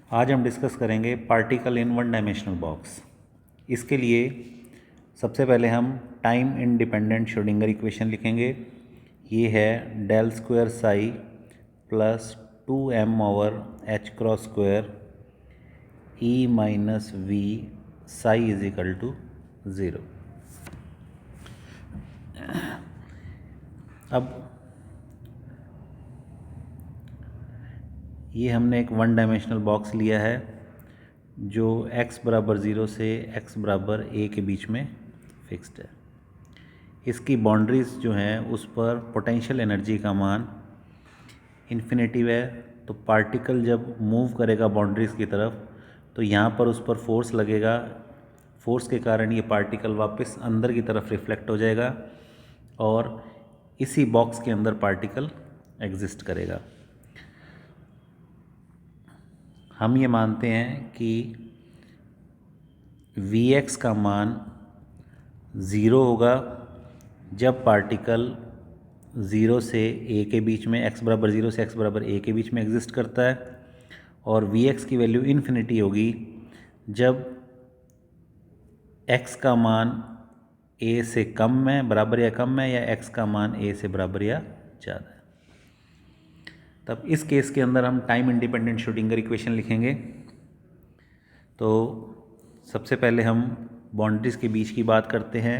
आज हम डिस्कस करेंगे particle in one dimensional box. इसके लिए सबसे पहले हम टाइम इंडिपेंडेंट श्रोडिंगर इक्वेशन लिखेंगे। ये है del square psi plus 2m over h cross square e minus v psi is equal to 0। अब ये हमने एक वन डायमेंशनल बॉक्स लिया है जो x बराबर 0 से x बराबर a के बीच में फिक्स्ड है। इसकी बाउंड्रीज जो हैं उस पर पोटेंशियल एनर्जी का मान इन्फिनेटिव है। तो पार्टिकल जब मूव करेगा बाउंड्रीज की तरफ तो यहाँ पर उस पर फोर्स लगेगा। फोर्स के कारण ये पार्टिकल वापस अंदर की तरफ रिफ्लेक्ट हो जाएगा और इसी बॉक्स के अंदर पार्टिकल एग्जिस्ट करेगा। हम ये मानते हैं कि Vx का मान 0 होगा जब पार्टिकल 0 से a के बीच में x बराबर 0 से x बराबर a के बीच में एग्जिस्ट करता है, और Vx की वैल्यू इन्फिनिटी होगी जब x का मान a से कम है, बराबर या कम है, या x का मान a से बराबर या ज़्यादा है। तब इस केस के अंदर हम टाइम इंडिपेंडेंट श्रोडिंगर इक्वेशन लिखेंगे। तो सबसे पहले हम बाउंड्रीज के बीच की बात करते हैं,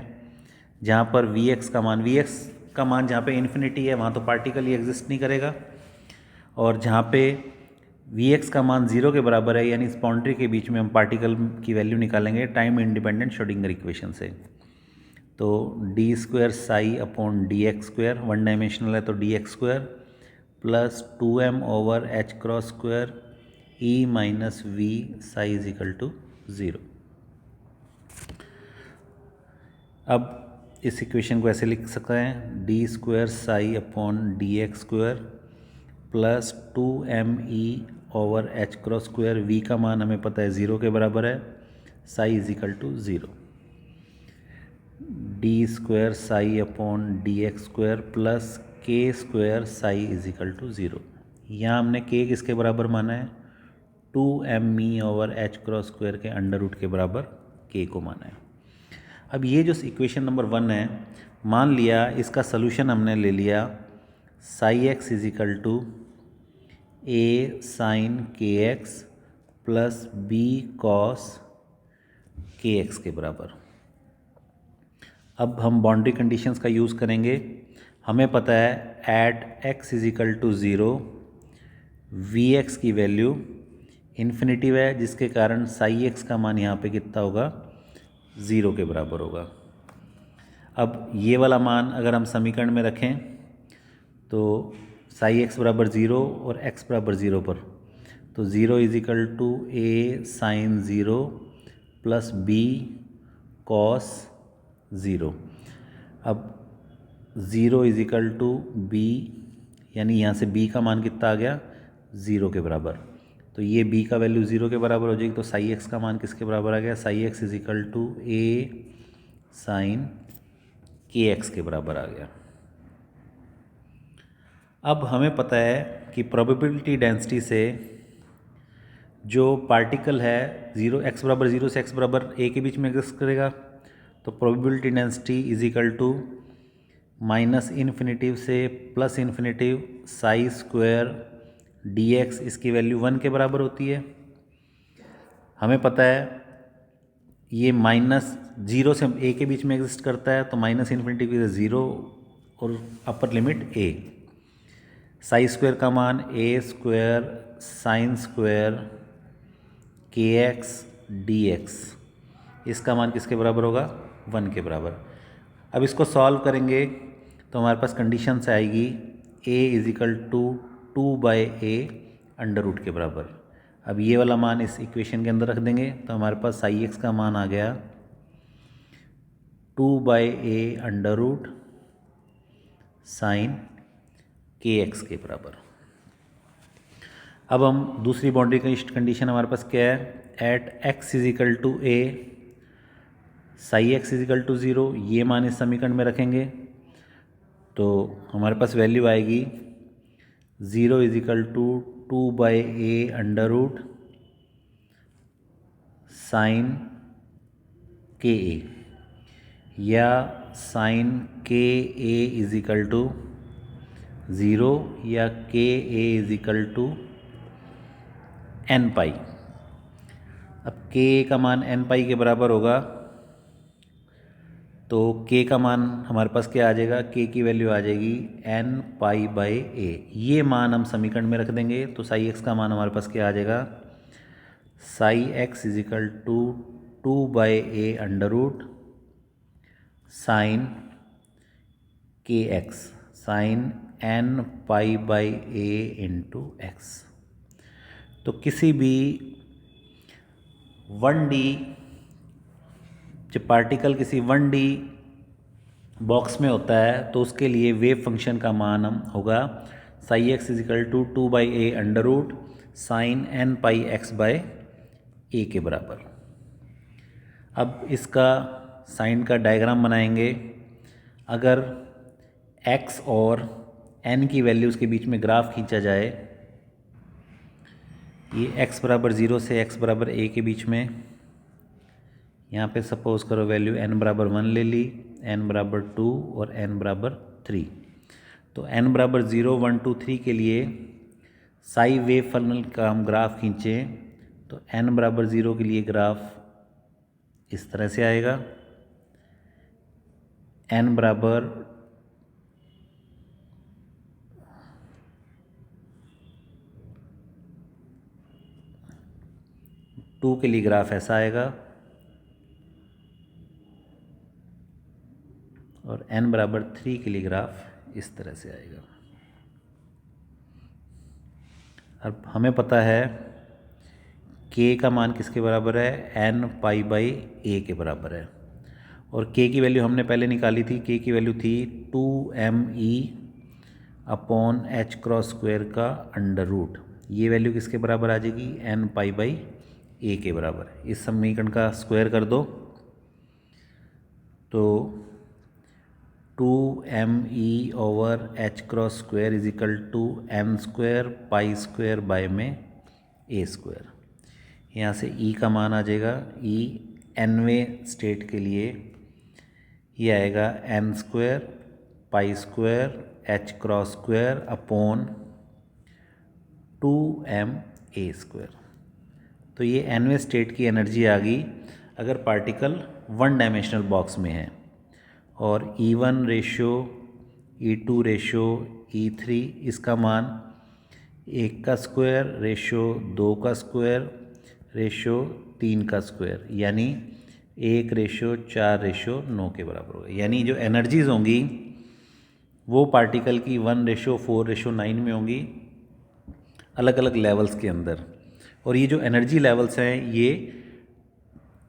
जहाँ पर Vx का मान जहाँ पे इन्फिनिटी है वहाँ तो पार्टिकल ही एग्जिस्ट नहीं करेगा, और जहाँ पे Vx का मान 0 के बराबर है यानी इस बाउंड्री के बीच में हम पार्टिकल की वैल्यू निकालेंगे टाइम इंडिपेंडेंट श्रोडिंगर इक्वेशन से। तो d square psi upon d x square, one dimensional है तो d x square plus 2m over h cross square e minus v psi is equal to 0। अब इस equation को ऐसे लिख सकते हैं d square psi upon d x square plus 2m ई over h cross square, v का मान हमें पता है 0 के बराबर है, psi is equal to 0। D square psi upon d x square plus k square psi is equal to 0। यहाँ हमने के किसके बराबर माना है, 2m ई ओवर एच क्रॉस स्क्वायर के अंडर रूट के बराबर के को माना है। अब ये जो इक्वेशन नंबर 1 है, मान लिया इसका सोल्यूशन हमने ले लिया psi x is equal to a sine k x plus b cos k x के बराबर। अब हम बाउंड्री कंडीशंस का यूज़ करेंगे। हमें पता है at x is equal to 0 Vx की वैल्यू इन्फिनिटिव है, जिसके कारण साई एक्स का मान यहाँ पे कितना होगा, 0 के बराबर होगा। अब ये वाला मान अगर हम समीकरण में रखें तो साई एक्स बराबर 0 और x बराबर 0 पर, तो 0 is equal to a sine 0 plus b cos 0। अब 0 इज इक्वल टू बी, यानी यहाँ से b का मान कितना आ गया, 0 के बराबर। तो ये b का वैल्यू 0 के बराबर हो जाएगी, तो साई एक्स का मान किसके बराबर आ गया, psi x is equal to a sine k x के बराबर आ गया। अब हमें पता है कि प्रोबेबिलिटी डेंसिटी से जो पार्टिकल है 0 x बराबर 0 से x बराबर a के बीच में एग्जिस्ट करेगा, तो probability density is equal to minus infinitive से plus infinitive psi square d x, इसकी वैल्यू 1 के बराबर होती है। हमें पता है ये माइनस 0 से a के बीच में एग्जिस्ट करता है, तो माइनस इन्फिनिटिव की 0 और upper limit a। Sai square का मान a स्क्वायर साइन स्क्वायर के एक्स डी एक्स, इसका मान किसके बराबर होगा, 1 के बराबर। अब इसको सॉल्व करेंगे तो हमारे पास कंडीशन से आएगी a is equal to 2/a under root के बराबर। अब ये वाला मान इस इक्वेशन के अंदर रख देंगे तो हमारे पास साई एक्स का मान आ गया 2/a under root sine k x के बराबर। अब हम दूसरी बाउंड्री कंडीशन हमारे पास क्या है, at x is equal to a psi x is equal to 0, ये मान इस समीकरण में रखेंगे तो हमारे पास वैल्यू आएगी 0 is equal to 2/a under root sine k a या sign k A is equal to 0 या के ए इज इक्वल टू एन पाई। अब के ए का मान एन पाई के बराबर होगा, तो k का मान हमारे पास क्या आ जाएगा, k की वैल्यू आ जाएगी n पाई बाई ए। ये मान हम समीकरण में रख देंगे, तो साई x का मान हमारे पास क्या आ जाएगा, psi x is equal to 2 by a under root sine k x sine n pi by a into x. तो किसी भी 1D जब पार्टिकल किसी 1D बॉक्स में होता है तो उसके लिए वेव फंक्शन का मान हम होगा psi x is equal to 2 by a under root sine n pi x by a के बराबर। अब इसका साइन का डायग्राम बनाएंगे। अगर x और n की वैल्यूज़ के बीच में ग्राफ खींचा जाए, ये x बराबर 0 से x बराबर a के बीच में, यहाँ पे सपोज करो वैल्यू n बराबर 1 ले ली, n बराबर 2 और n बराबर 3। तो n बराबर 0 1 2 3 के लिए साई वेव फनल का हम ग्राफ खींचें तो n बराबर 0 के लिए ग्राफ इस तरह से आएगा। n बराबर 2 के लिए ग्राफ ऐसा आएगा और n बराबर 3 के लिए ग्राफ इस तरह से आएगा। अब हमें पता है k का मान किसके बराबर है, n पाई बाई a के बराबर है, और k की वैल्यू हमने पहले निकाली थी, k की वैल्यू थी 2me upon h cross square का अंडर रूट। ये वैल्यू किसके बराबर आ जाएगी, n पाई बाई a के बराबर। इस समीकरण का स्क्वायर कर दो तो 2me over h cross square is equal to m square pi square by में a स्क्वायर। यहाँ से e का मान आ जाएगा, e nवें स्टेट के लिए ये आएगा n square pi square h cross square upon 2ma square. तो ये nवें स्टेट की एनर्जी आ गई अगर पार्टिकल 1 डायमेंशनल बॉक्स में है। और E1 ratio, E2 ratio, E3 इसका मान 1 का स्क्वायर रेशो 2 का स्क्वायर रेशो 3 का स्क्वायर, यानी 1 रेशो 4 रेशो 9 के बराबर होगा। यानी जो एनर्जीज़ होंगी वो पार्टिकल की 1 रेशो 4 रेशो 9 में होंगी, अलग अलग लेवल्स के अंदर। और ये जो एनर्जी लेवल्स हैं ये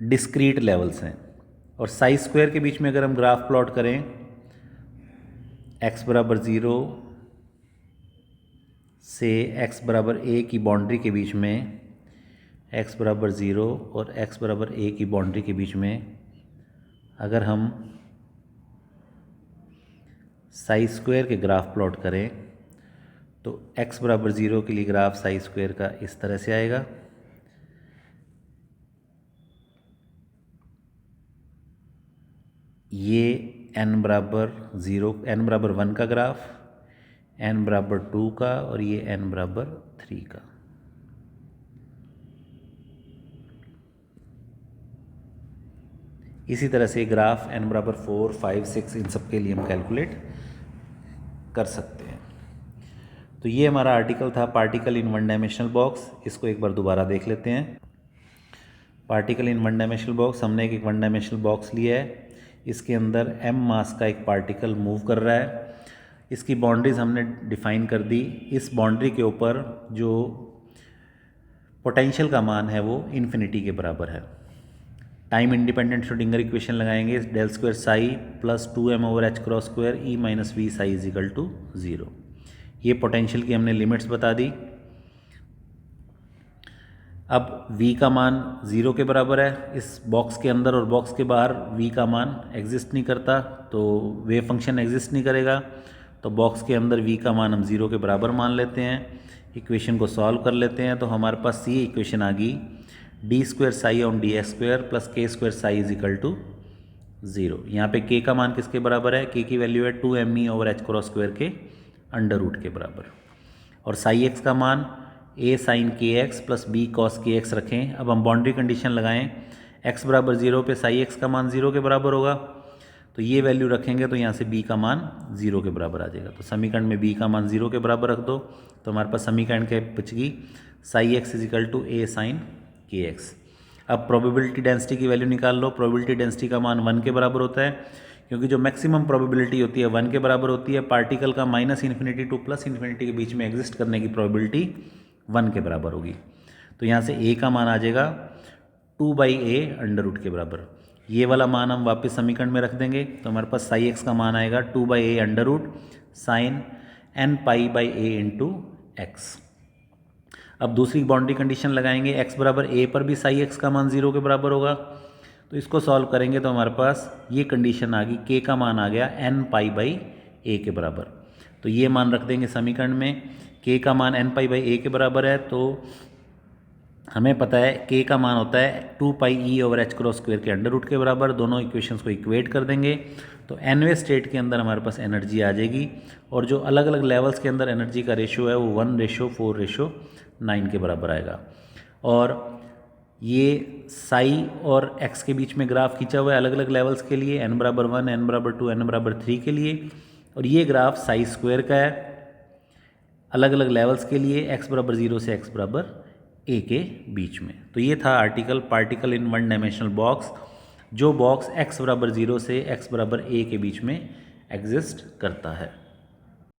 डिस्क्रीट लेवल्स हैं। और साई स्क्वायर के बीच में अगर हम ग्राफ प्लॉट करें, x बराबर 0 से x बराबर a की बाउंड्री के बीच में, x बराबर 0 और x बराबर a की बाउंड्री के बीच में अगर हम साई स्क्वायर के ग्राफ प्लॉट करें तो x बराबर 0 के लिए ग्राफ साई स्क्वायर का इस तरह से आएगा। ये n बराबर 0, n बराबर 1 का ग्राफ, n बराबर 2 का और ये n बराबर 3 का। इसी तरह से ग्राफ n बराबर 4, 5, 6 इन सब के लिए हम कैलकुलेट कर सकते हैं। तो ये हमारा आर्टिकल था पार्टिकल इन 1 डायमेंशनल बॉक्स। इसको एक बार दोबारा देख लेते हैं। पार्टिकल इन 1 डायमेंशनल बॉक्स, हमने एक 1 डायमेंशनल बॉक्स लिया है, इसके अंदर m मास का एक पार्टिकल मूव कर रहा है। इसकी बाउंड्रीज हमने डिफाइन कर दी। इस बाउंड्री के ऊपर जो पोटेंशियल का मान है वो इन्फिनिटी के बराबर है। टाइम इंडिपेंडेंट श्रोडिंगर इक्वेशन लगाएंगे, del square psi plus 2m over h cross square e minus v psi is equal to 0। ये पोटेंशियल की हमने लिमिट्स बता दी। अब v का मान 0 के बराबर है इस बॉक्स के अंदर, और बॉक्स के बाहर v का मान एग्जिस्ट नहीं करता, तो वेव फंक्शन एग्जिस्ट नहीं करेगा। तो बॉक्स के अंदर v का मान हम 0 के बराबर मान लेते हैं। इक्वेशन को सॉल्व कर लेते हैं तो हमारे पास ये इक्वेशन आ गई, d square psi on d x square plus k square psi is equal to 0। यहाँ पे के का मान किसके बराबर है, के की वैल्यू है 2me over h cross square के अंडर रूट के बराबर। और साई एक्स का मान a sine k x plus b cos k x रखें। अब हम बाउंड्री कंडीशन लगाएं, x बराबर 0 पे साई एक्स का मान 0 के बराबर होगा, तो ये वैल्यू रखेंगे तो यहाँ से b का मान 0 के बराबर आ जाएगा। तो समीकरण में b का मान 0 के बराबर रख दो, तो हमारे पास समीकरण के बचगी psi x is equal to a sine k x. अब प्रोबेबिलिटी डेंसिटी की वैल्यू निकाल लो। प्रोबेबिलिटी डेंसिटी का मान 1 के बराबर होता है, क्योंकि जो मैक्सिमम प्रोबेबिलिटी होती है 1 के बराबर होती है। पार्टिकल का -इन्फिनिटी टू +इन्फिनिटी के बीच में एग्जिस्ट करने की प्रोबेबिलिटी 1 के बराबर होगी। तो यहाँ से a का मान आ जाएगा 2/a अंडर रूट के बराबर। ये वाला मान हम वापस समीकरण में रख देंगे, तो हमारे पास साई एक्स का मान आएगा 2/a under root sine n π/a into x. अब दूसरी बाउंड्री कंडीशन लगाएंगे, x बराबर a पर भी साई एक्स का मान 0 के बराबर होगा। तो इसको सॉल्व करेंगे तो हमारे पास ये कंडीशन आ गई, k का मान आ गया n π/a के बराबर। तो ये मान रख देंगे समीकरण में, k का मान n π/a के बराबर है। तो हमें पता है k का मान होता है 2πe over h cross square के अंडर रूट के बराबर। दोनों इक्वेशंस को इक्वेट कर देंगे तो nवें स्टेट के अंदर हमारे पास एनर्जी आ जाएगी, और जो अलग अलग लेवल्स के अंदर एनर्जी का रेशियो है वो 1:4:9 के बराबर आएगा। और ये साई और एक्स के बीच में ग्राफ खींचा हुआ है अलग अलग लेवल्स के लिए, n बराबर 1, n बराबर 2, n बराबर 3 के लिए। और ये ग्राफ साई स्क्वायर का है अलग अलग लेवल्स के लिए, x बराबर 0 से x बराबर a के बीच में। तो ये था article particle in one dimensional box, जो बॉक्स x बराबर 0 से x बराबर a के बीच में एग्जिस्ट करता है।